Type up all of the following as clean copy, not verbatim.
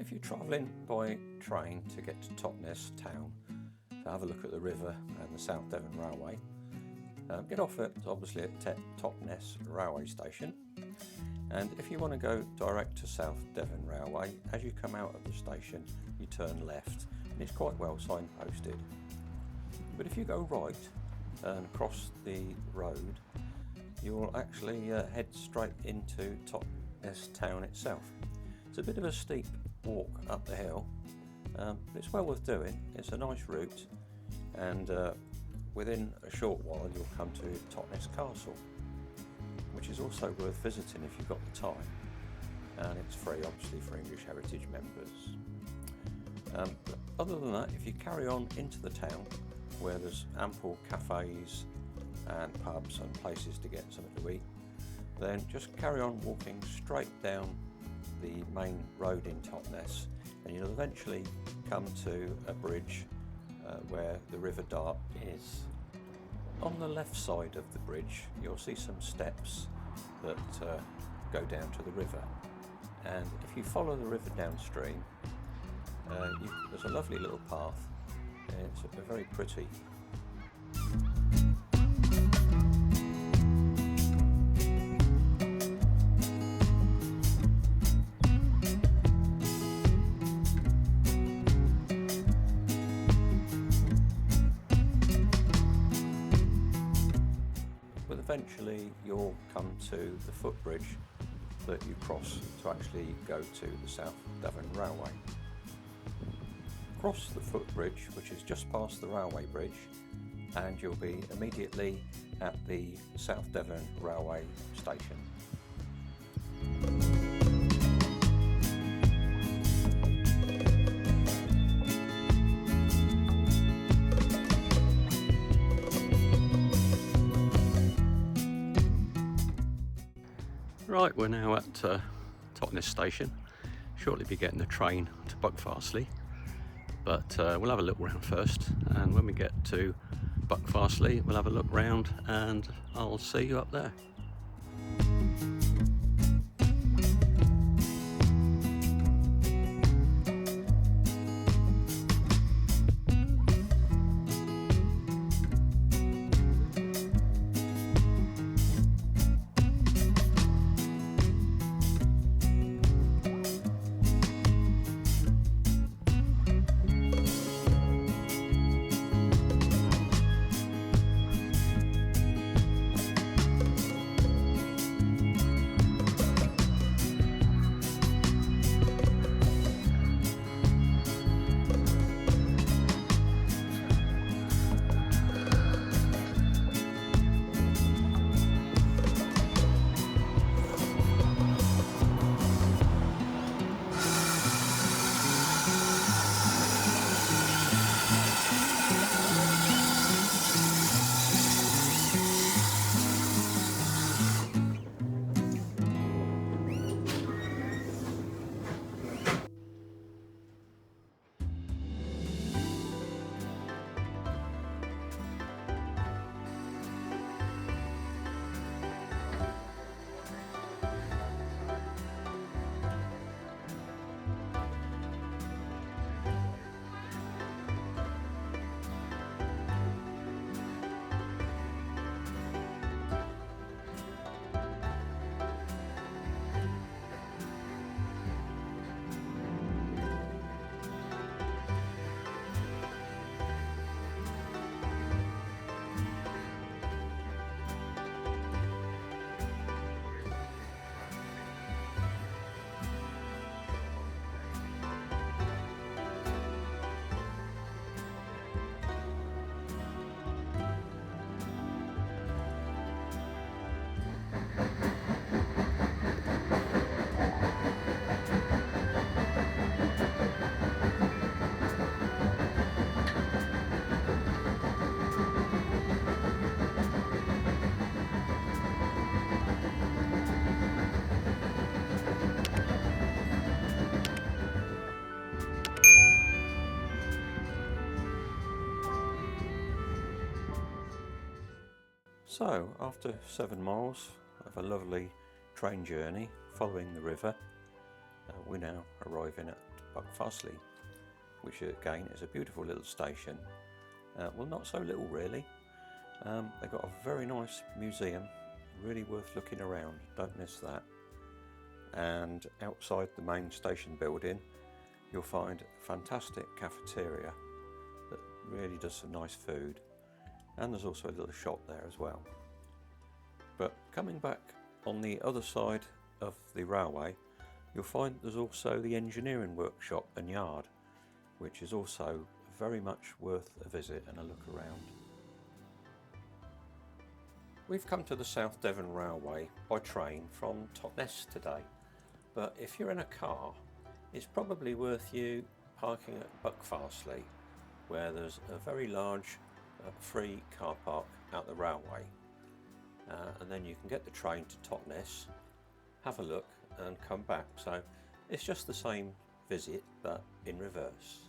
if you're travelling by train to get to Totnes town to have a look at the river and the South Devon Railway, get off obviously at Totnes Railway Station, and if you want to go direct to South Devon Railway, as you come out of the station you turn left, and it's quite well signposted. But if you go right and cross the road, you'll actually head straight into Totnes town itself. It's a bit of a steep walk up the hill, but it's well worth doing. It's a nice route, and within a short while you'll come to Totnes Castle, which is also worth visiting if you've got the time, and it's free obviously for English Heritage members. But other than that, if you carry on into the town where there's ample cafes and pubs and places to get something to eat, then just carry on walking straight down the main road in Totnes, and you'll eventually come to a bridge where the River Dart is. On the left side of the bridge you'll see some steps that go down to the river, and if you follow the river downstream, there's a lovely little path, and it's very pretty. But eventually you'll come to the footbridge that you cross to actually go to the South Devon Railway. Cross the footbridge, which is just past the railway bridge, and you'll be immediately at the South Devon Railway Station. Right, we're now at Totnes Station. Shortly be getting the train to Buckfastleigh, but we'll have a look round first, and when we get to Buckfastleigh we'll have a look round and I'll see you up there. So after 7 miles of a lovely train journey following the river, we're now arriving at Buckfastleigh, which again is a beautiful little station. Well, not so little really. They've got a very nice museum, really worth looking around, don't miss that. And outside the main station building you'll find a fantastic cafeteria that really does some nice food, and there's also a little shop there as well. But coming back on the other side of the railway, you'll find there's also the engineering workshop and yard, which is also very much worth a visit and a look around. We've come to the South Devon Railway by train from Totnes today, but if you're in a car, it's probably worth you parking at Buckfastleigh, where there's a very large free car park out the railway, and then you can get the train to Totnes, have a look and come back. So it's just the same visit but in reverse.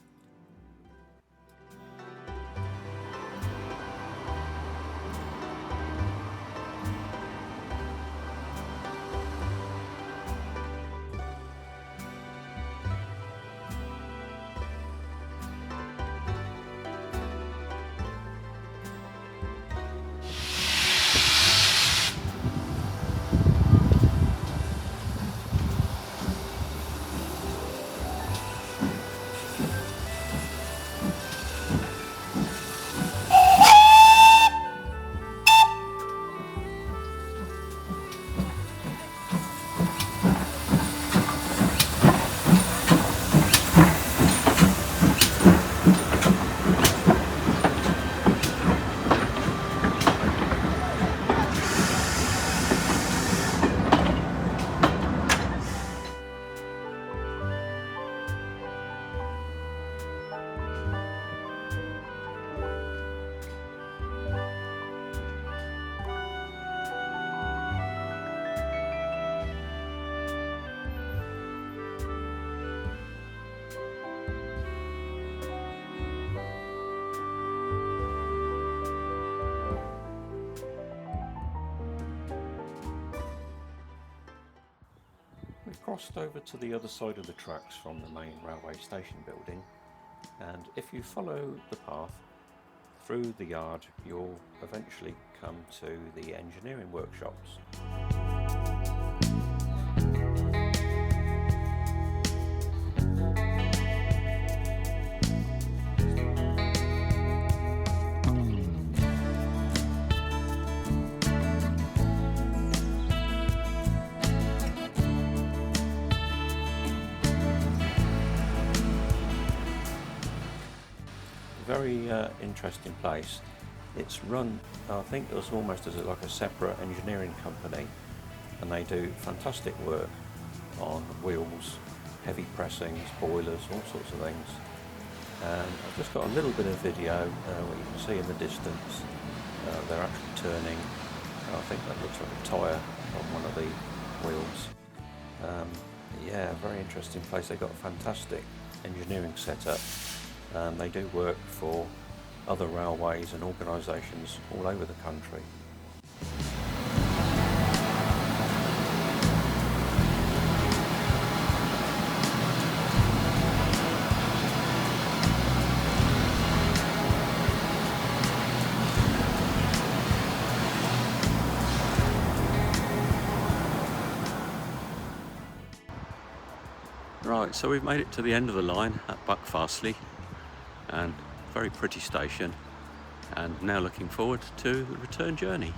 We've crossed over to the other side of the tracks from the main railway station building, and if you follow the path through the yard you'll eventually come to the engineering workshops. Very interesting place. It's run, I think, as almost as like a separate engineering company, and they do fantastic work on wheels, heavy pressings, boilers, all sorts of things. And I've just got a little bit of video where you can see in the distance they're actually turning, and I think that looks like a tyre on one of the wheels. Yeah, very interesting place. They've got a fantastic engineering setup. They do work for other railways and organisations all over the country. Right, so we've made it to the end of the line at Buckfastleigh, and very pretty station, and now looking forward to the return journey.